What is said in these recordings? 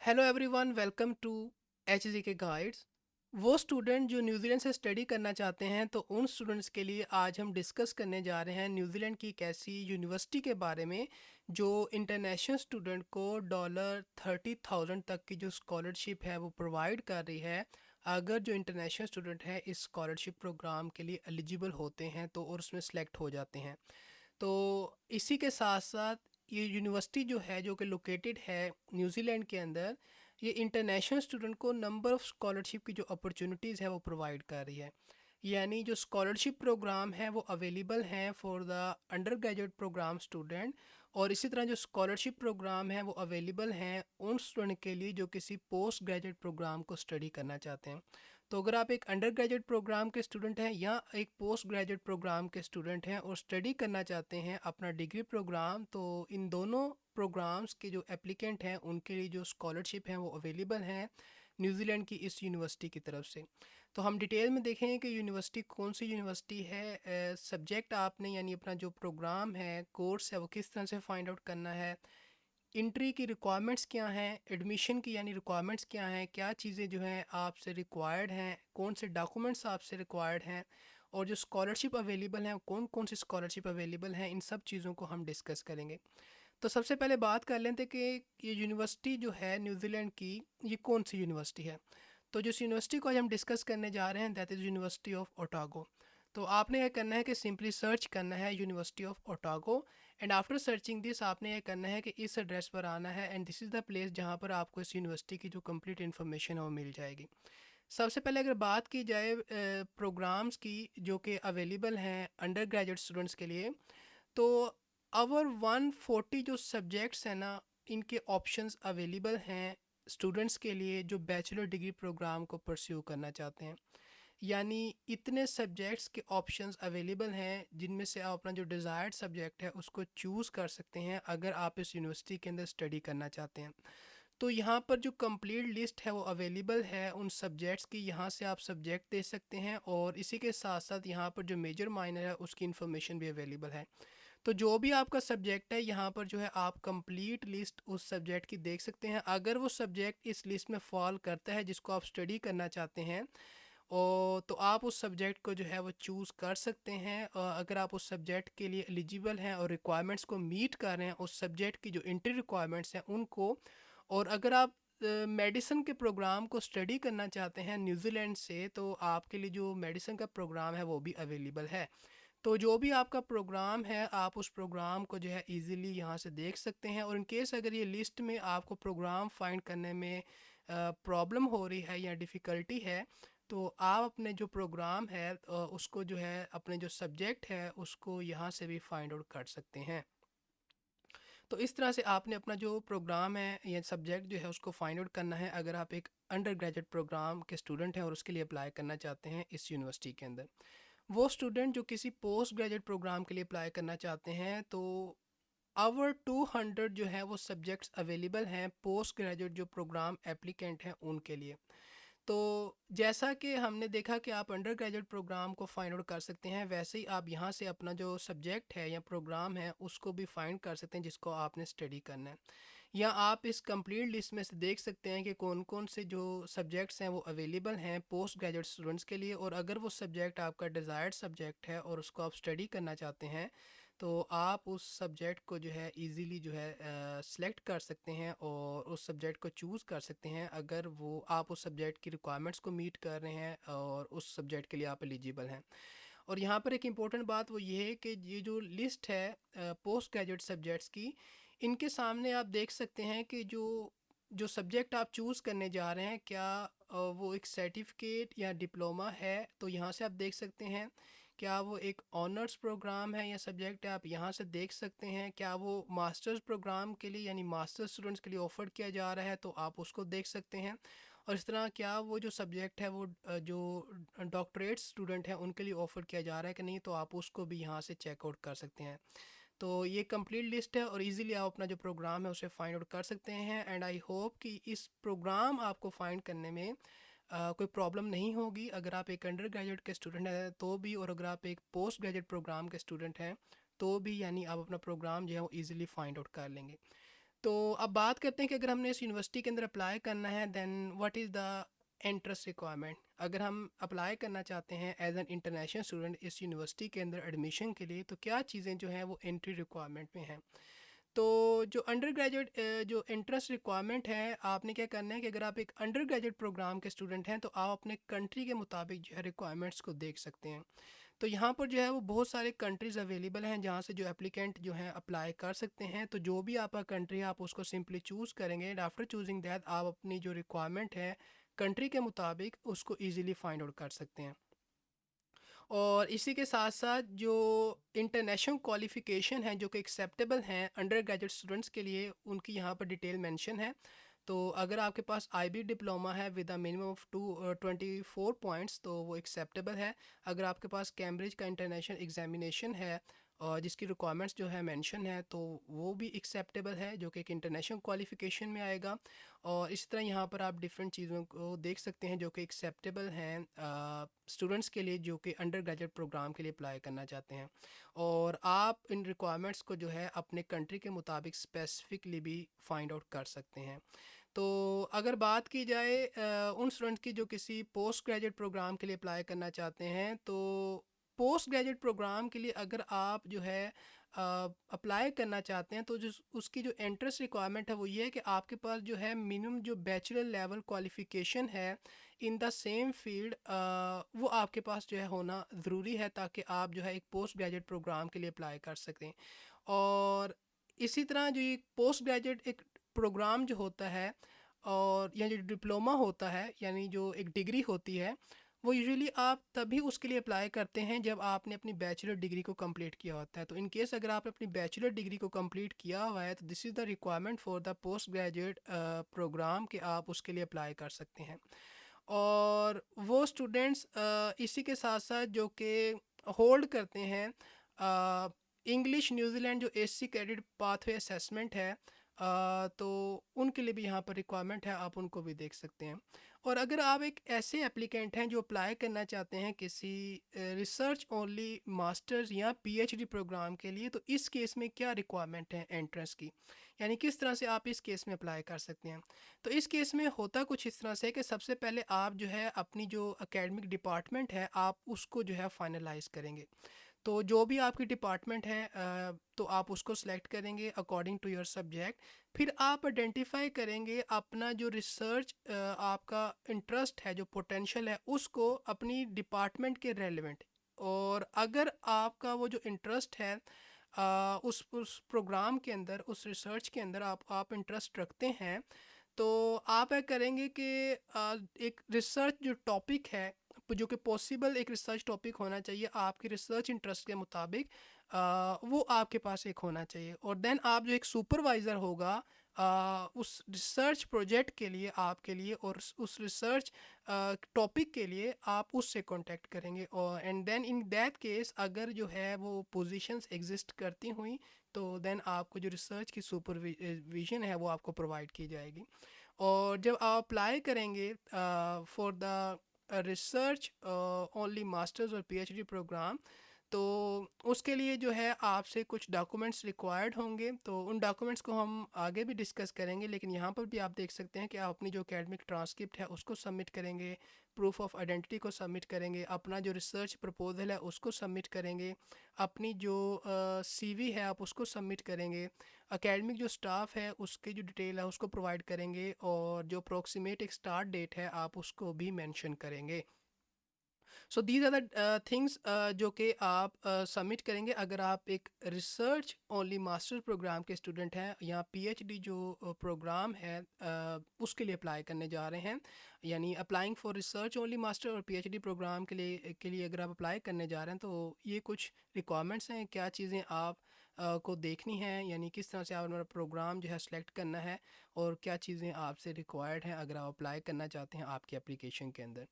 Hello everyone, welcome to H G K guides. वो student जो New Zealand से study करना चाहते हैं तो उन स्टूडेंट्स के लिए आज हम डिस्कस करने जा रहे हैं न्यूजीलैंड की एक ऐसी यूनिवर्सिटी के बारे में जो इंटरनेशनल स्टूडेंट को $30,000 तक की जो स्कॉलरशिप है वो प्रोवाइड कर रही है। अगर जो इंटरनेशनल स्टूडेंट है इस स्कॉलरशिप प्रोग्राम के लिए एलिजिबल होते हैं तो और उसमें सेलेक्ट हो जाते हैं। तो इसी के साथ साथ ये यूनिवर्सिटी जो है जो कि लोकेटेड है न्यूजीलैंड के अंदर, ये इंटरनेशनल स्टूडेंट को नंबर ऑफ़ स्कॉलरशिप की जो अपॉर्चुनिटीज़ है वो प्रोवाइड कर रही है। यानी जो स्कॉलरशिप प्रोग्राम है वो अवेलेबल हैं for the undergraduate programme student, और इसी तरह जो स्कॉलरशिप प्रोग्राम है वो अवेलेबल हैं उन स्टूडेंट के लिए जो किसी पोस्ट ग्रेजुएट प्रोग्राम को स्टडी करना चाहते हैं। तो अगर आप एक अंडर ग्रेजुएट प्रोग्राम के स्टूडेंट हैं या एक पोस्ट ग्रेजुएट प्रोग्राम के स्टूडेंट हैं और स्टडी करना चाहते हैं अपना डिग्री प्रोग्राम, तो इन दोनों प्रोग्राम्स के जो एप्लीकेंट हैं उनके लिए जो स्कॉलरशिप हैं वो अवेलेबल हैं न्यूजीलैंड की इस यूनिवर्सिटी की तरफ से। तो हम डिटेल में देखेंगे कि यूनिवर्सिटी कौन सी यूनिवर्सिटी है, सब्जेक्ट आपने यानी अपना जो प्रोग्राम है कोर्स है वो किस तरह से फाइंड आउट करना है, इंट्री की रिक्वायरमेंट्स क्या हैं, एडमिशन की यानी रिक्वायरमेंट्स क्या हैं, क्या चीज़ें जो हैं आपसे रिक्वायर्ड हैं, कौन से डॉक्यूमेंट्स आपसे रिक्वायर्ड हैं, और जो स्कॉलरशिप अवेलेबल हैं कौन कौन सी स्कॉलरशिप अवेलेबल हैं, इन सब चीज़ों को हम डिस्कस करेंगे। तो सबसे पहले बात कर लेते हैं कि ये यूनिवर्सिटी जो है न्यूजीलैंड की, ये कौन सी यूनिवर्सिटी है। तो जिस यूनिवर्सिटी को आज हम डिस्कस करने जा रहे हैं that is university of Otago. तो आपने ये करना है कि सिंपली सर्च करना है university of Otago, and after searching this आपने ये करना है कि इस एड्रेस पर आना है, and this is the place जहाँ पर आपको इस यूनिवर्सिटी की जो कंप्लीट इन्फॉर्मेशन है वो मिल जाएगी। सबसे पहले अगर बात की जाए प्रोग्राम्स की जो कि अवेलेबल हैं अंडर ग्रेजुएट स्टूडेंट्स के लिए, तो ओवर 140 जो सब्जेक्ट्स हैं ना, इनके ऑप्शंस अवेलेबल हैं स्टूडेंट्स के लिए जो बैचलर डिग्री प्रोग्राम को परस्यू करना चाहते हैं। यानी इतने सब्जेक्ट्स के ऑप्शंस अवेलेबल हैं जिनमें से आप अपना जो डिज़ायर्ड सब्जेक्ट है उसको चूज़ कर सकते हैं अगर आप इस यूनिवर्सिटी के अंदर स्टडी करना चाहते हैं। तो यहाँ पर जो कंप्लीट लिस्ट है वो अवेलेबल है उन सब्जेक्ट्स की, यहाँ से आप सब्जेक्ट दे सकते हैं, और इसी के साथ साथ यहाँ पर जो मेजर माइनर है उसकी इन्फॉर्मेशन भी अवेलेबल है। तो जो भी आपका सब्जेक्ट है यहाँ पर जो है आप कंप्लीट लिस्ट उस सब्जेक्ट की देख सकते हैं। अगर वो सब्जेक्ट इस लिस्ट में फॉल करता है जिसको आप स्टडी करना चाहते हैं, और तो आप उस सब्जेक्ट को जो है वो चूज़ कर सकते हैं। अगर आप उस सब्जेक्ट के लिए एलिजिबल हैं और रिक्वायरमेंट्स को मीट कर रहे हैं उस सब्जेक्ट की जो इंट्री रिक्वायरमेंट्स हैं उनको, और अगर आप मेडिसिन के प्रोग्राम को स्टडी करना चाहते हैं न्यूजीलैंड से तो आपके लिए जो मेडिसिन का प्रोग्राम है वो भी अवेलेबल है। तो जो भी आपका प्रोग्राम है आप उस प्रोग्राम को जो है इजीली यहाँ से देख सकते हैं, और इन केस अगर ये लिस्ट में आपको प्रोग्राम फाइंड करने में प्रॉब्लम हो रही है या डिफ़िकल्टी है, तो आप अपने जो प्रोग्राम है उसको जो है अपने जो सब्जेक्ट है उसको यहाँ से भी फाइंड आउट कर सकते हैं। तो इस तरह से आपने अपना जो प्रोग्राम है या सब्जेक्ट जो है उसको फाइंड आउट करना है अगर आप एक अंडर ग्रेजुएट प्रोग्राम के स्टूडेंट हैं और उसके लिए अप्लाई करना चाहते हैं इस यूनिवर्सिटी के अंदर। वो स्टूडेंट जो किसी पोस्ट ग्रेजुएट प्रोग्राम के लिए अप्लाई करना चाहते हैं तो ओवर 200 जो है वो सब्जेक्ट्स अवेलेबल हैं पोस्ट ग्रेजुएट जो प्रोग्राम एप्लीकेंट हैं उनके लिए। तो जैसा कि हमने देखा कि आप अंडर ग्रेजुएट प्रोग्राम को फाइंड आउट कर सकते हैं, वैसे ही आप यहाँ से अपना जो सब्जेक्ट है या प्रोग्राम है उसको भी फाइंड कर सकते हैं जिसको आपने स्टडी करना है। या आप इस कंप्लीट लिस्ट में से देख सकते हैं कि कौन कौन से जो सब्जेक्ट्स हैं वो अवेलेबल हैं पोस्ट ग्रेजुएट स्टूडेंट्स के लिए, और अगर वो सब्जेक्ट आपका डिज़ायर्ड सब्जेक्ट है और उसको आप स्टडी करना चाहते हैं तो आप उस सब्जेक्ट को जो है इजीली जो है सेलेक्ट कर सकते हैं और उस सब्जेक्ट को चूज़ कर सकते हैं अगर वो आप उस सब्जेक्ट की रिक्वायरमेंट्स को मीट कर रहे हैं और उस सब्जेक्ट के लिए आप एलिजिबल हैं। और यहाँ पर एक इम्पोर्टेंट बात वो ये है कि ये जो लिस्ट है पोस्ट ग्रेजुएट सब्जेक्ट्स की, इनके सामने आप देख सकते हैं कि जो जो सब्जेक्ट आप चूज़ करने जा रहे हैं क्या वो एक सर्टिफिकेट या डिप्लोमा है, तो यहाँ से आप देख सकते हैं। क्या वो एक ऑनर्स प्रोग्राम है या सब्जेक्ट है, आप यहाँ से देख सकते हैं। क्या वो मास्टर्स प्रोग्राम के लिए यानी मास्टर्स स्टूडेंट्स के लिए ऑफर किया जा रहा है, तो आप उसको देख सकते हैं। और इस तरह क्या वो जो सब्जेक्ट है वो जो डॉक्टरेट स्टूडेंट हैं उनके लिए ऑफ़र किया जा रहा है कि नहीं, तो आप उसको भी यहाँ से चेकआउट कर सकते हैं। तो ये कंप्लीट लिस्ट है और इजीली आप अपना जो प्रोग्राम है उसे फाइंड आउट कर सकते हैं, एंड आई होप कि इस प्रोग्राम आपको फाइंड करने में कोई प्रॉब्लम नहीं होगी अगर आप एक अंडर ग्रेजुएट के स्टूडेंट हैं तो भी, और अगर आप एक पोस्ट ग्रेजुएट प्रोग्राम के स्टूडेंट हैं तो भी, यानी आप अपना प्रोग्राम जो है वो ईज़िली फाइंड आउट कर लेंगे। تو اب بات کرتے ہیں کہ اگر ہم نے اس یونیورسٹی کے اندر اپلائی کرنا ہے then what is the interest requirement. اگر ہم اپلائی کرنا چاہتے ہیں ایز این انٹرنیشنل اسٹوڈنٹ اس یونیورسٹی کے اندر ایڈمیشن کے لیے تو کیا چیزیں جو ہیں وہ انٹری ریکوائرمنٹ میں ہیں. تو جو انڈر گریجویٹ جو انٹرنس ریکوائرمنٹ ہے آپ نے کیا کرنا ہے کہ اگر آپ ایک انڈر گریجویٹ پروگرام کے اسٹوڈنٹ ہیں تو آپ اپنے کنٹری کے مطابق جو ہے ریکوائرمنٹس کو دیکھ سکتے ہیں. تو یہاں پر جو ہے وہ بہت سارے کنٹریز اویلیبل ہیں جہاں سے جو اپلیکینٹ جو ہیں اپلائی کر سکتے ہیں. تو جو بھی آپ کا کنٹری ہے آپ اس کو سمپلی چوز کریں گے اینڈ آفٹر چوزنگ دیٹ آپ اپنی جو ریکوائرمنٹ ہے کنٹری کے مطابق اس کو ایزیلی فائنڈ آؤٹ کر سکتے ہیں. اور اسی کے ساتھ ساتھ جو انٹرنیشنل کوالیفیکیشن ہیں جو کہ ایکسیپٹیبل ہیں انڈر گریجویٹ اسٹوڈنٹس کے لیے ان کی یہاں پر ڈیٹیل مینشن ہے. تو اگر آپ کے پاس آئی بی ڈپلوما ہے with a minimum of 24 points تو وہ ایکسیپٹیبل ہے. اگر آپ کے پاس کیمبرج کا انٹرنیشنل ایگزامینیشن ہے اور جس کی ریکوائرمنٹس جو ہے مینشن ہے تو وہ بھی ایکسیپٹیبل ہے جو کہ ایک انٹرنیشنل کوالیفیکیشن میں آئے گا. اور اس طرح یہاں پر آپ ڈفرینٹ چیزوں کو دیکھ سکتے ہیں جو کہ ایکسیپٹیبل ہیں اسٹوڈنٹس کے لیے جو کہ انڈر گریجویٹ پروگرام کے لیے اپلائی کرنا چاہتے ہیں. اور آپ ان ریکوائرمنٹس کو جو ہے اپنے کنٹری کے مطابق اسپیسیفکلی بھی فائنڈ آؤٹ کر سکتے ہیں. تو اگر بات کی جائے ان اسٹوڈنٹ کی جو کسی پوسٹ گریجویٹ پروگرام کے لیے اپلائی کرنا چاہتے ہیں تو پوسٹ گریجویٹ پروگرام کے لیے اگر آپ جو ہے اپلائی کرنا چاہتے ہیں تو جو اس کی جو انٹرسٹ ریکوائرمنٹ ہے وہ یہ ہے کہ آپ کے پاس جو ہے منیمم جو بیچلر لیول کوالیفیکیشن ہے ان دا سیم فیلڈ وہ آپ کے پاس جو ہے ہونا ضروری ہے تاکہ آپ جو ہے ایک پوسٹ گریجویٹ پروگرام کے لیے اپلائی کر سکیں. اور اسی طرح جو یہ پوسٹ گریجویٹ ایک پروگرام جو ہوتا ہے اور یا جو ڈپلوما ہوتا ہے یعنی جو ایک ڈگری ہوتی ہے وہ یوزلی آپ تبھی اس کے لیے اپلائی کرتے ہیں جب آپ نے اپنی بیچلر ڈگری کو کمپلیٹ کیا ہوتا ہے. تو ان کیس اگر آپ نے اپنی بیچلر ڈگری کو کمپلیٹ کیا ہوا ہے تو this is the requirement for the post graduate program کہ آپ اس کے لیے اپلائی کر سکتے ہیں. اور وہ اسٹوڈنٹس اسی کے ساتھ ساتھ جو کہ ہولڈ کرتے ہیں انگلش نیوزی لینڈ جو S C credit pathway assessment ہے تو ان کے لیے بھی یہاں پر ریکوائرمنٹ ہے آپ ان کو بھی دیکھ سکتے ہیں. اور اگر آپ ایک ایسے اپلیکینٹ ہیں جو اپلائی کرنا چاہتے ہیں کسی ریسرچ اونلی ماسٹرز یا پی ایچ ڈی پروگرام کے لیے تو اس کیس میں کیا ریکوائرمنٹ ہے انٹرنس کی یعنی کس طرح سے آپ اس کیس میں اپلائی کر سکتے ہیں. تو اس کیس میں ہوتا کچھ اس طرح سے کہ سب سے پہلے آپ جو ہے اپنی جو اکیڈمک ڈپارٹمنٹ ہے آپ اس کو جو ہے فائنلائز کریں گے. تو جو بھی آپ کی ڈپارٹمنٹ ہے تو آپ اس کو سلیکٹ کریں گے اکارڈنگ ٹو یور سبجیکٹ. پھر آپ آئیڈینٹیفائی کریں گے اپنا جو ریسرچ آپ کا انٹرسٹ ہے جو پوٹینشیل ہے اس کو اپنی ڈپارٹمنٹ کے ریلیونٹ. اور اگر آپ کا وہ جو انٹرسٹ ہے اس پروگرام کے اندر اس ریسرچ کے اندر آپ انٹرسٹ رکھتے ہیں تو آپ کریں گے کہ ایک ریسرچ جو ٹاپک ہے جو کہ پاسبل ایک ریسرچ ٹاپک ہونا چاہیے آپ کی ریسرچ انٹرسٹ کے مطابق وہ آپ کے پاس ایک ہونا چاہیے. اور دین آپ جو ایک سپروائزر ہوگا اس ریسرچ پروجیکٹ کے لیے آپ کے لیے اور اس ریسرچ ٹاپک کے لیے آپ اس سے کانٹیکٹ کریں گے. اور and then in that case اگر جو ہے وہ پوزیشنس ایگزسٹ کرتی ہوئیں تو دین آپ کو جو ریسرچ کی سپرویژن ہے وہ آپ کو پرووائڈ کی جائے گی. اور جب آپ اپلائی کریں گے for the research only masters اور پی ایچ ڈی پروگرام تو اس کے لیے جو ہے آپ سے کچھ ڈاکومنٹس ریکوائرڈ ہوں گے. تو ان ڈاکومنٹس کو ہم آگے بھی ڈسکس کریں گے لیکن یہاں پر بھی آپ دیکھ سکتے ہیں کہ آپ اپنی جو اکیڈمک ٹرانسکرپٹ ہے اس کو سبمٹ کریں گے, پروف آف آئیڈینٹی کو سبمٹ کریں گے, اپنا جو ریسرچ پرپوزل ہے اس کو سبمٹ کریں گے, اپنی جو سی وی ہے آپ اس کو سبمٹ کریں گے, اکیڈمک جو اسٹاف ہے اس کی جو ڈیٹیل ہے اس کو پرووائڈ کریں گے اور جو اپروکسیمیٹ ایک اسٹارٹ ڈیٹ ہے آپ اس کو بھی مینشن کریں گے. So these are the things جو کہ آپ سبمٹ کریں گے اگر آپ ایک ریسرچ اونلی ماسٹر پروگرام کے اسٹوڈنٹ ہیں یا پی ایچ ڈی جو پروگرام ہے اس کے لیے اپلائی کرنے جا رہے ہیں. یعنی applying for research only master اور پی ایچ ڈی پروگرام کے لیے اگر آپ اپلائی کرنے جا رہے ہیں تو یہ کچھ ریکوائرمنٹس ہیں کیا چیزیں آپ کو دیکھنی ہیں یعنی کس طرح سے آپ اپنا پروگرام جو ہے سلیکٹ کرنا ہے اور کیا چیزیں آپ سے ریکوائرڈ ہیں اگر آپ اپلائی کرنا چاہتے ہیں آپ کی اپلیکیشن کے اندر.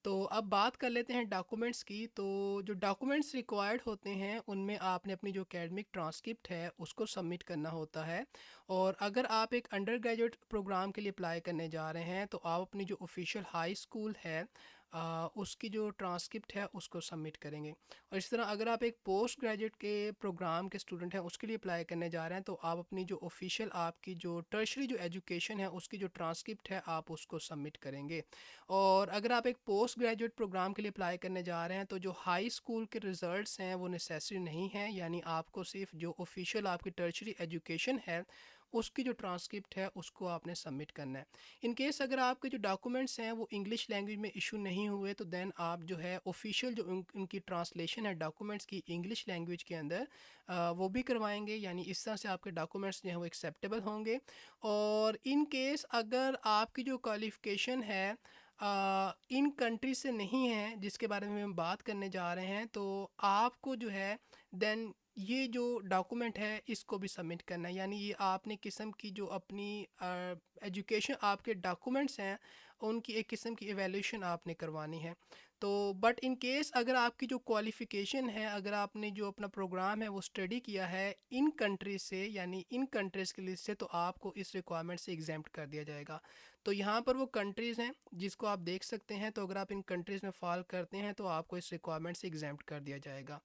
تو اب بات کر لیتے ہیں ڈاکومنٹس کی. تو جو ڈاکومنٹس ریکوائرڈ ہوتے ہیں ان میں آپ نے اپنی جو اکیڈمک ٹرانسکرپٹ ہے اس کو سبمٹ کرنا ہوتا ہے. اور اگر آپ ایک انڈر گریجویٹ پروگرام کے لیے اپلائی کرنے جا رہے ہیں تو آپ اپنی جو آفیشیل ہائی اسکول ہے اس کی جو ٹرانسکرپٹ ہے اس کو سبمٹ کریں گے. اور اس طرح اگر آپ ایک پوسٹ گریجویٹ کے پروگرام کے اسٹوڈنٹ ہیں اس کے لیے اپلائی کرنے جا رہے ہیں تو آپ اپنی جو آفیشیل آپ کی جو ٹرشری جو ایجوکیشن ہے اس کی جو ٹرانسکرپٹ ہے آپ اس کو سبمٹ کریں گے. اور اگر آپ ایک پوسٹ گریجویٹ پروگرام کے لیے اپلائی کرنے جا رہے ہیں تو جو ہائی اسکول کے ریزلٹس ہیں وہ نیسیسری نہیں ہیں, یعنی آپ کو صرف جو آفیشیل آپ کی ٹرشری ایجوکیشن ہے اس کی جو ٹرانسکرپٹ ہے اس کو آپ نے سبمٹ کرنا ہے. ان کیس اگر آپ کے جو ڈاکومنٹس ہیں وہ انگلش لینگویج میں ایشو نہیں ہوئے تو دین آپ جو ہے آفیشیل جو ان کی ٹرانسلیشن ہے ڈاکومنٹس کی انگلش لینگویج کے اندر وہ بھی کروائیں گے, یعنی اس طرح سے آپ کے ڈاکومنٹس جو ہیں وہ ایکسیپٹیبل ہوں گے. اور ان کیس اگر آپ کی جو کوالیفیکیشن ہے ان کنٹری سے نہیں ہے جس کے بارے میں ہم بات کرنے جا رہے ہیں تو آپ کو جو ہے دین یہ جو ڈاکومنٹ ہے اس کو بھی سبمٹ کرنا ہے, یعنی یہ آپ نے قسم کی جو اپنی ایجوکیشن آپ کے ڈاکومنٹس ہیں ان کی ایک قسم کی ایویلیوشن آپ نے کروانی ہے. تو بٹ ان کیس اگر آپ کی جو کوالیفیکیشن ہے, اگر آپ نے جو اپنا پروگرام ہے وہ اسٹڈی کیا ہے ان کنٹریز سے, یعنی ان کنٹریز کی لسٹ سے, تو آپ کو اس ریکوائرمنٹ سے ایگزیمپٹ کر دیا جائے گا. تو یہاں پر وہ کنٹریز ہیں جس کو آپ دیکھ سکتے ہیں, تو اگر آپ ان کنٹریز میں فال کرتے ہیں تو آپ کو اس ریکوائرمنٹ سے ایگزیمپٹ کر دیا جائے گا.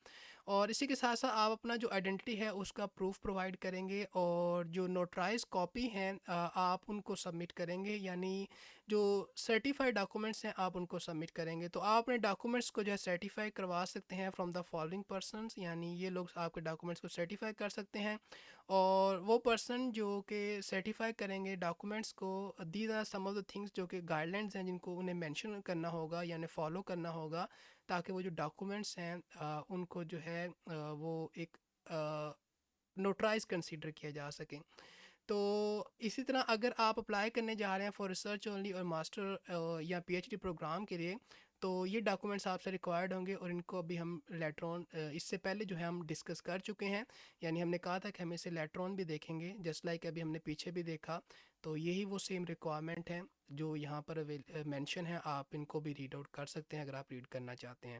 اور اسی کے ساتھ ساتھ آپ اپنا جو آئیڈینٹی ہے اس کا پروف پرووائڈ کریں گے, اور جو نوٹرائز کاپی ہیں آپ ان کو سبمٹ کریں گے, یعنی جو سرٹیفائڈ ڈاکومنٹس ہیں آپ ان کو سبمٹ کریں گے. تو آپ اپنے ڈاکومنٹس کو جو ہے سرٹیفائی کروا سکتے ہیں فرام دا فالوئنگ پرسنس, یعنی یہ لوگ آپ کے ڈاکومنٹس کو سرٹیفائی کر سکتے ہیں. اور وہ پرسن جو کہ سرٹیفائی کریں گے ڈاکومنٹس کو, these are some of the things جو کہ گائیڈ لائنس ہیں جن کو انہیں مینشن کرنا ہوگا یعنی فالو کرنا ہوگا تاکہ وہ جو ڈاکومنٹس ہیں ان کو جو ہے وہ ایک نوٹرائز کنسیڈر کیا جا سکیں. تو اسی طرح اگر آپ اپلائی کرنے جا رہے ہیں فار ریسرچ اونلی اور ماسٹر یا پی ایچ ڈی پروگرام کے لیے تو یہ ڈاکومنٹس آپ سے ریکوائرڈ ہوں گے, اور ان کو ابھی ہم لیٹر آن اس سے پہلے جو ہے ہم ڈسکس کر چکے ہیں, یعنی ہم نے کہا تھا کہ ہم اسے لیٹر آن بھی دیکھیں گے جسٹ لائک ابھی ہم نے پیچھے بھی دیکھا. تو یہی وہ سیم ریکوائرمنٹ ہیں جو یہاں پر مینشن ہے, آپ ان کو بھی ریڈ آؤٹ کر سکتے ہیں اگر آپ ریڈ کرنا چاہتے ہیں.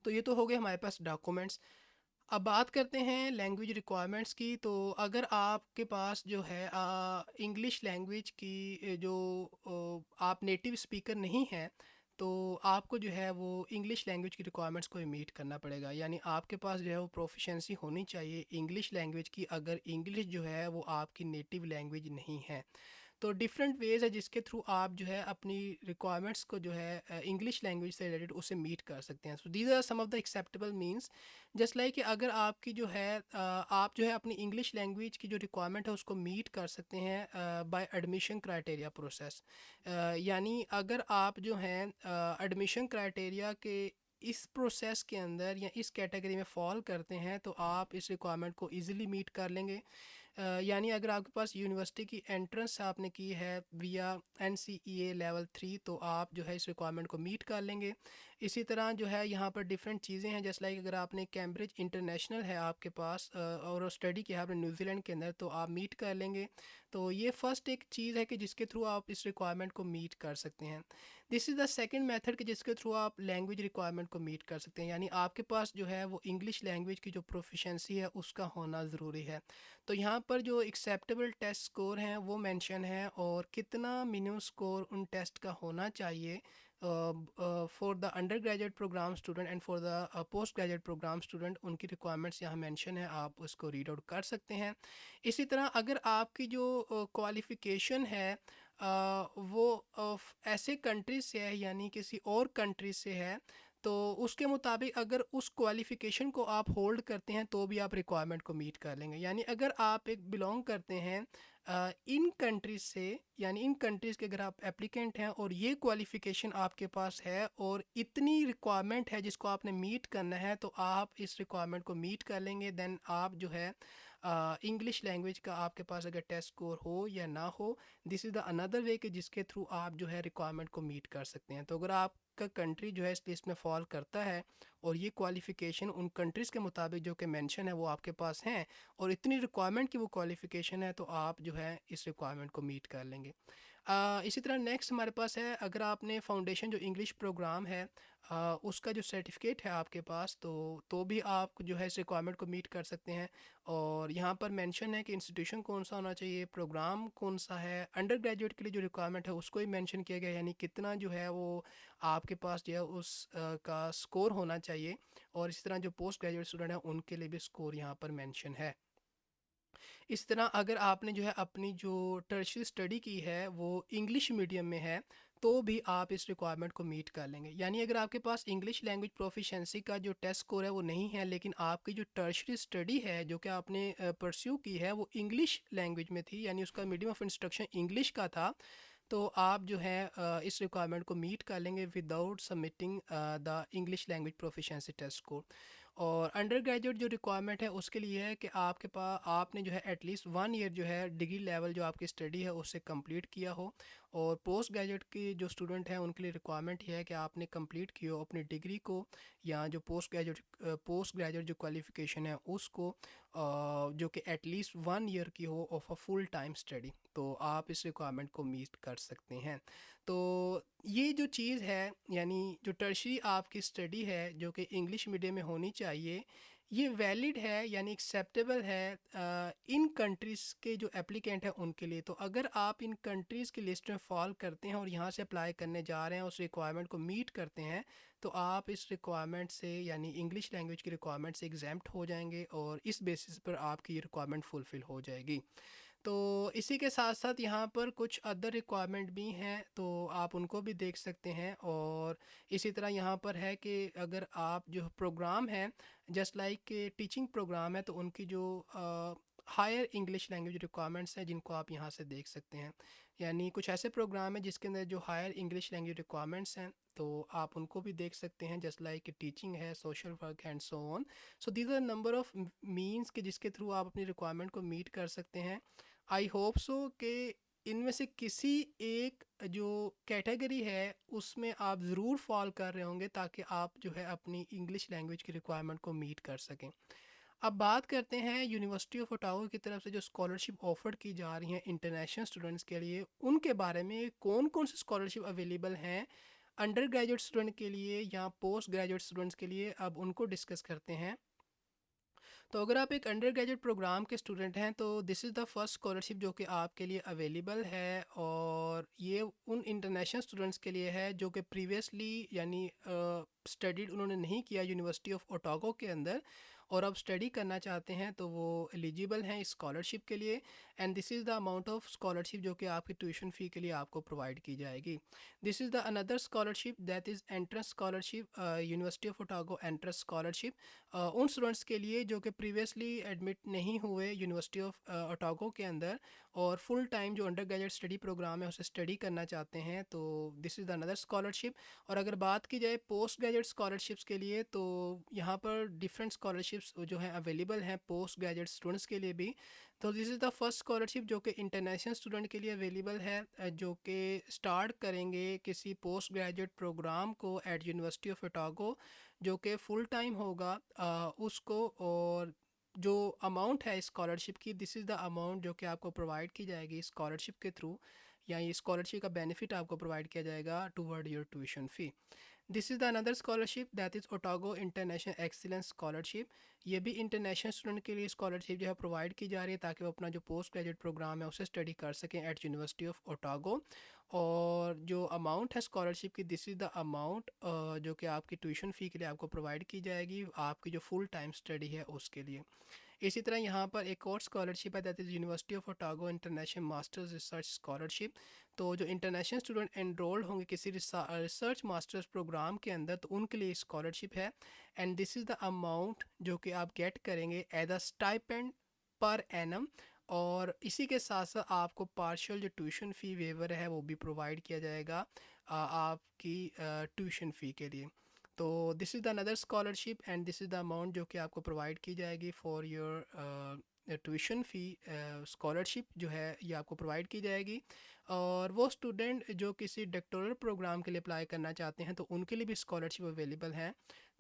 تو یہ تو ہو گئے ہمارے پاس ڈاکومنٹس. اب بات کرتے ہیں لینگویج ریکوائرمنٹس کی. تو اگر آپ کے پاس جو ہے انگلش لینگویج کی جو آپ نیٹیو اسپیکر نہیں ہیں تو آپ کو جو ہے وہ انگلش لینگویج کی ریکوائرمنٹس کو میٹ کرنا پڑے گا, یعنی آپ کے پاس جو ہے وہ پروفیشنسی ہونی چاہیے انگلش لینگویج کی, اگر انگلش جو ہے وہ آپ کی نیٹیو لینگویج نہیں ہے. تو ڈفرینٹ ویز ہے جس کے تھرو آپ جو ہے اپنی ریکوائرمنٹس کو جو ہے انگلش لینگویج سے ریلیٹڈ اسے میٹ کر سکتے ہیں. So these are some of the acceptable means, just like کہ اگر آپ کی جو ہے آپ جو ہے اپنی انگلش لینگویج کی جو ریکوائرمنٹ ہے اس کو میٹ کر سکتے ہیں بائی ایڈمیشن کرائٹیریا پروسیس, یعنی اگر آپ جو ہیں ایڈمیشن کرائٹیریا کے اس پروسیس کے اندر یا اس کیٹیگری میں فال کرتے ہیں تو آپ اس ریکوائرمنٹ کو ایزیلی میٹ کر لیں گے. یعنی اگر آپ کے پاس یونیورسٹی کی انٹرنس آپ نے کی ہے ویا NCEA لیول 3 تو آپ جو ہے اس ریکوائرمنٹ کو میٹ کر لیں گے. اسی طرح جو ہے یہاں پر ڈفرینٹ چیزیں ہیں, جیسے لائک اگر آپ نے کیمبرج انٹرنیشنل ہے آپ کے پاس اور اسٹڈی کیا ہے آپ نے نیوزی لینڈ کے اندر تو آپ میٹ کر لیں گے. تو یہ فرسٹ ایک چیز ہے کہ جس کے تھرو آپ اس ریکوائرمنٹ کو میٹ کر سکتے ہیں. دس از دا سیکنڈ میتھڈ کہ جس کے تھرو آپ لینگویج ریکوائرمنٹ کو میٹ کر سکتے ہیں, یعنی آپ کے پاس جو ہے وہ انگلش لینگویج کی جو پروفیشنسی ہے اس کا ہونا ضروری ہے. تو یہاں پر جو ایکسیپٹیبل ٹیسٹ سکور ہیں وہ مینشن ہے, اور کتنا منیمم سکور ان ٹیسٹ کا ہونا چاہیے for the under graduate program student and for the post graduate program student, ان کی ریکوائرمنٹس یہاں مینشن ہے, آپ اس کو ریڈ آؤٹ کر سکتے ہیں. اسی طرح اگر آپ کی جو کوالیفیکیشن ہے وہ ایسے کنٹریز سے ہے یعنی کسی اور کنٹری سے ہے تو اس کے مطابق اگر اس کوالیفیکیشن کو آپ ہولڈ کرتے ہیں تو بھی آپ ریکوائرمنٹ کو میٹ کر لیں گے. یعنی اگر آپ ایک بلونگ کرتے ہیں ان کنٹریز سے, یعنی ان کنٹریز کے اگر آپ اپلیکینٹ ہیں اور یہ کوالیفیکیشن آپ کے پاس ہے اور اتنی ریکوائرمنٹ ہے جس کو آپ نے میٹ کرنا ہے تو آپ اس ریکوائرمنٹ کو میٹ کر لیں گے. دین آپ جو ہے انگلش لینگویج کا آپ کے پاس اگر ٹیسٹ اسکور ہو یا نہ ہو, دس از دا اندر وے کہ جس کے تھرو آپ جو ہے ریکوائرمنٹ کو میٹ کر سکتے ہیں. تو اگر آپ کا کنٹری جو ہے اس لسٹ میں فال کرتا ہے اور یہ کوالیفیکیشن ان کنٹریز کے مطابق جو کہ مینشن ہے وہ آپ کے پاس ہیں اور اتنی ریکوائرمنٹ کی وہ کوالیفیکیشن ہے تو آپ جو ہے اس ریکوائرمنٹ کو میٹ کر لیں گے. इसी तरह नेक्स्ट हमारे पास है, अगर आपने फाउंडेशन जो इंग्लिश प्रोग्राम है उसका जो सर्टिफिकेट है आपके पास, तो भी आप जो है इस रिक्वायरमेंट को मीट कर सकते हैं। और यहाँ पर मेंशन है कि इंस्टीट्यूशन कौन सा होना चाहिए, प्रोग्राम कौन सा है। अंडर ग्रेजुएट के लिए जो रिक्वायरमेंट है उसको ही मेंशन किया गया है, यानी कितना जो है वो आपके पास जो है उस का स्कोर होना चाहिए। और इसी तरह जो पोस्ट ग्रेजुएट स्टूडेंट हैं उनके लिए भी स्कोर यहाँ पर मेंशन है। इस तरह अगर आपने जो है अपनी जो टर्शियरी स्टडी की है वो इंग्लिश मीडियम में है, तो भी आप इस रिक्वायरमेंट को मीट कर लेंगे। यानी अगर आपके पास इंग्लिश लैंग्वेज प्रोफिशेंसी का जो टेस्ट स्कोर है वो नहीं है, लेकिन आपकी जो टर्शियरी स्टडी है जो कि आपने परस्यू की है वो इंग्लिश लैंग्वेज में थी, यानी उसका मीडियम ऑफ इंस्ट्रक्शन इंग्लिश का था, तो आप जो है इस रिक्वायरमेंट को मीट कर लेंगे without submitting the English language proficiency test score. और अंडर ग्रेजुएट जो रिक्वायरमेंट है उसके लिए है कि आपके पास आपने जो है एटलीस्ट 1 ईयर जो है डिग्री लेवल जो आपकी स्टडी है उससे कंप्लीट किया हो। और पोस्ट ग्रेजुएट की जो स्टूडेंट हैं उनके लिए रिक्वायरमेंट ये है कि आपने कंप्लीट की हो अपनी डिग्री को, या जो पोस्ट ग्रेजुएट जो क्वालिफ़िकेशन है उसको, जो कि एटलीस्ट 1 ईयर की हो of a full time study, तो आप इस रिक्वायरमेंट को मीट कर सकते हैं। तो ये जो चीज़ है, यानी जो टर्शरी आपकी स्टडी है जो कि इंग्लिश मीडियम में होनी चाहिए, ये वैलिड है यानी एक्सेप्टेबल है इन कंट्रीज़ के जो एप्लीकेंट हैं उनके लिए। तो अगर आप इन कंट्रीज़ की लिस्ट में फॉल करते हैं और यहाँ से अप्लाई करने जा रहे हैं, उस रिक्वायरमेंट को मीट करते हैं, तो आप इस रिक्वायरमेंट से यानी इंग्लिश लैंग्वेज की रिक्वायरमेंट से एग्जैम्प्ट हो जाएंगे और इस बेसिस पर आपकी ये रिक्वायरमेंट फुलफ़िल हो जाएगी। तो इसी के साथ साथ यहाँ पर कुछ अदर रिक्वायरमेंट भी हैं, तो आप उनको भी देख सकते हैं। और इसी तरह यहाँ पर है कि अगर आप जो प्रोग्राम है जस्ट लाइक टीचिंग प्रोग्राम है, तो उनकी जो हायर इंग्लिश लैंग्वेज रिक्वायरमेंट्स हैं जिनको आप यहाँ से देख सकते हैं। यानी कुछ ऐसे प्रोग्राम है जिसके अंदर जो हायर इंग्लिश लैंग्वेज रिक्वायरमेंट्स हैं, तो आप उनको भी देख सकते हैं, जस्ट लाइक टीचिंग है, social work and so on. So these are number of means के जिसके थ्रू आप अपनी रिक्वायरमेंट को मीट कर सकते हैं। आई होप सो कि इनमें से किसी एक जो कैटेगरी है उसमें आप ज़रूर फॉल कर रहे होंगे, ताकि आप जो है अपनी इंग्लिश लैंग्वेज की रिक्वायरमेंट को मीट कर सकें। अब बात करते हैं यूनिवर्सिटी ऑफ ओटागो की तरफ से जो स्कॉलरशिप ऑफर की जा रही हैं इंटरनेशनल स्टूडेंट्स के लिए, उनके बारे में कौन कौन सी स्कॉलरशिप अवेलेबल हैं अंडर ग्रेजुएट स्टूडेंट के लिए या पोस्ट ग्रेजुएट स्टूडेंट्स के लिए। अब उनको डिस्कस करते हैं। तो अगर आप एक अंडर ग्रेजुएट प्रोग्राम के स्टूडेंट हैं तो this is the first scholarship जो कि आपके लिए अवेलेबल है, और ये उन इंटरनेशनल स्टूडेंट्स के लिए है जो कि प्रीवियसली यानी स्टडीड उन्होंने नहीं किया यूनिवर्सिटी ऑफ ओटागो के अंदर, और अब स्टडी करना चाहते हैं, तो वो एलिजिबल हैं इस स्कॉलरशिप के लिए। And this is the amount of scholarship जो कि आपकी ट्यूशन फ़ी के लिए आपको प्रोवाइड की जाएगी। This is the another scholarship that is entrance scholarship, university of Otago entrance scholarship, उन स्टूडेंट्स के लिए जो कि प्रीवियसली एडमिट नहीं हुए यूनिवर्सिटी ऑफ ओटागो के अंदर और फुल टाइम जो अंडर ग्रेजुएट स्टडी प्रोग्राम है उसे स्टडी करना चाहते हैं, तो this is the another scholarship. और अगर बात की जाए पोस्ट ग्रेजुएट स्कॉलरशिप्स के लिए, तो यहाँ पर डिफरेंट स्कॉलरशिप्स जो हैं अवेलेबल हैं पोस्ट ग्रेजुएट स्टूडेंट्स के लिए भी। तो this is the first scholarship जो कि इंटरनेशनल स्टूडेंट के लिए अवेलेबल है, जो कि स्टार्ट करेंगे किसी पोस्ट ग्रेजुएट प्रोग्राम को एट यूनिवर्सिटी ऑफ ओटागो, जो कि फ़ुल टाइम होगा उसको। और जो अमाउंट है स्कॉलरशिप की, दिस इज़ द अमाउंट जो कि आपको प्रोवाइड की जाएगी स्कॉलरशिप के थ्रू, या ये स्कॉलरशिप का बेनिफिट आपको प्रोवाइड किया जाएगा toward your tuition fee. This is the another scholarship that is Otago international excellence scholarship. ये भी इंटरनेशनल स्टूडेंट के लिए स्कॉलरशिप जो है प्रोवाइड की जा रही है, ताकि वो अपना जो पोस्ट ग्रेजुएट प्रोग्राम है उसे स्टडी कर सकें एट यूनिवर्सिटी ऑफ ओटागो। और जो अमाउंट है स्कॉलरशिप की, दिस इज़ द अमाउंट जो कि आपकी ट्यूशन फ़ी के लिए आपको प्रोवाइड की जाएगी आपकी जो फुल टाइम स्टडी है उसके लिए। इसी तरह यहाँ पर एक और स्कॉलरशिप है that is university of Otago international masters research scholarship. तो जो इंटरनेशनल स्टूडेंट एनरोल्ड होंगे किसी रिसर्च मास्टर्स प्रोग्राम के अंदर, तो उनके लिए स्कॉलरशिप है। And this is the amount जो कि आप गेट करेंगे as a stipend per annum. और इसी के साथ साथ आपको पार्शियल जो ट्यूशन फ़ी वेवर है वो भी प्रोवाइड किया जाएगा आपकी ट्यूशन फ़ी के लिए। तो this is the another scholarship and this is the amount जो कि आपको प्रोवाइड की जाएगी for your tuition fee. Scholarship जो है ये आपको प्रोवाइड की जाएगी। और वो स्टूडेंट जो किसी डॉक्टोरल प्रोग्राम के लिए अप्लाई करना चाहते हैं, तो उनके लिए भी स्कॉलरशिप अवेलेबल है।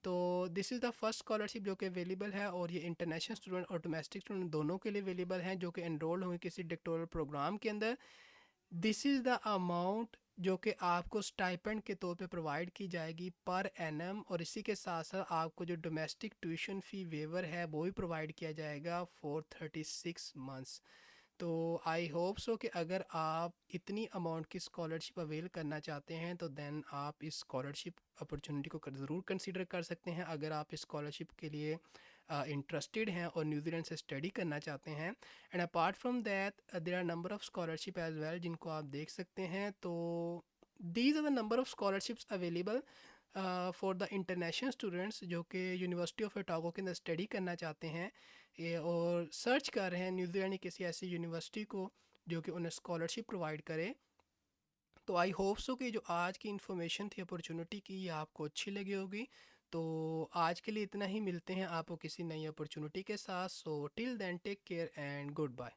तो this is the first scholarship जो कि अवेलेबल है, और ये इंटरनेशनल स्टूडेंट और डोमेस्टिक स्टूडेंट दोनों के लिए अवेलेबल हैं जो कि एनरोल होंगे किसी डॉक्टोरल प्रोग्राम के अंदर। दिस इज़ द अमाउंट जो कि आपको स्टाइपेंड के तौर पे प्रोवाइड की जाएगी पर एनम, और इसी के साथ साथ आपको जो डोमेस्टिक ट्यूशन फ़ी वेवर है वो भी प्रोवाइड किया जाएगा फॉर 36 मंथ्स। तो आई होप सो कि अगर आप इतनी अमाउंट की स्कॉलरशिप अवेल करना चाहते हैं तो देन आप इस स्कॉलरशिप अपॉर्चुनिटी को ज़रूर कंसीडर कर सकते हैं, अगर आप इस स्कॉलरशिप के लिए इंटरेस्टेड हैं और न्यूजीलैंड से स्टडी करना चाहते हैं। And apart from that there are number of scholarship as well जिनको आप देख सकते हैं। तो these are the number of scholarships available for the international students जो कि यूनिवर्सिटी ऑफ ओटागो के अंदर स्टडी करना चाहते हैं और सर्च कर रहे हैं न्यूजीलैंड की किसी ऐसी यूनिवर्सिटी को जो कि उन्हें स्कॉलरशिप प्रोवाइड करे। तो आई होप सो कि जो आज की इन्फॉर्मेशन थी अपॉर्चुनिटी की, ये आपको अच्छी लगी होगी। तो आज के लिए इतना ही, मिलते हैं आपको किसी नई अपॉर्चुनिटी के साथ। So till then take care and good bye.